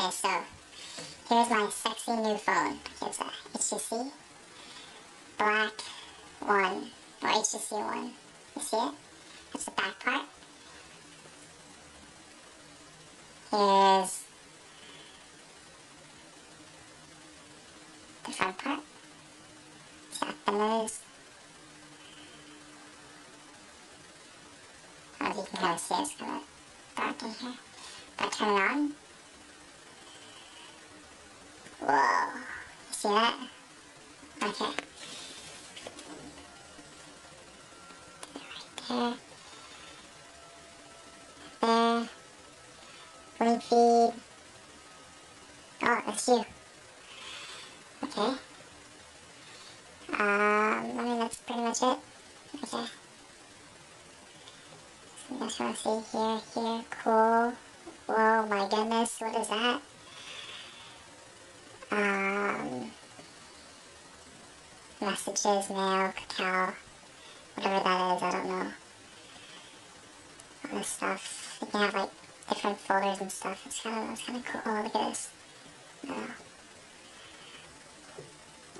Okay, so here's my sexy new phone. It's a HTC Black One, or HTC One. You see it? That's the back part. Here's the front part. It's got the nose. I don't know if you can kind of see it, it's kind of dark in here. If I turn it on. Whoa. You see that? Okay. Right there. There. Link feed. Oh, that's you. Okay. I mean, that's pretty much it. Okay. So I just want to see here. Cool. Whoa, my goodness. What is that? Messages, mail, cacao, whatever that is, I don't know. All this stuff. You can have like different folders and stuff. It's kind of cool. Oh, look at this.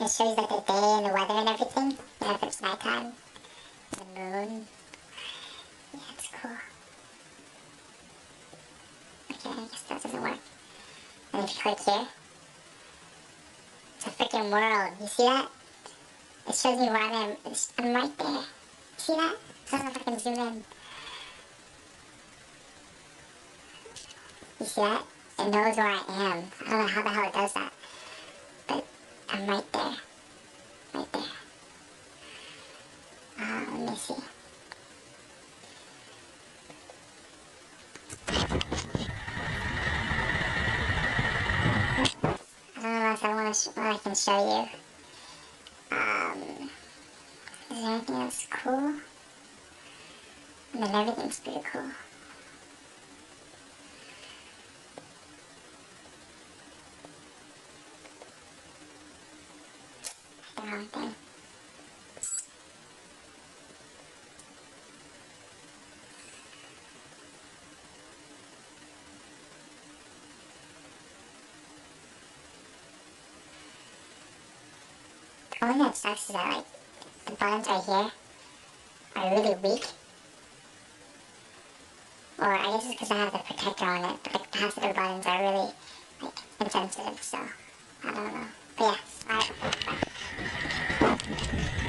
It shows like the day and the weather and everything. You know, if it's nighttime, the moon. Yeah, it's cool. Okay, I guess that doesn't work. And if you click here, it's a freaking world. You see that? It shows me where I am. I'm right there. See that? So I don't know if I can zoom in. You see that? It knows where I am. I don't know how the hell it does that. But I'm right there. Right there. Let me see. I don't know if I can show you. Is there anything else cool? I mean, everything's pretty cool. The wrong thing. The only thing that sucks is that, like, the buttons right here are really weak. Or I guess it's because I have the protector on it, but like, half of the buttons are really, like, insensitive, so I don't know. But yeah, alright.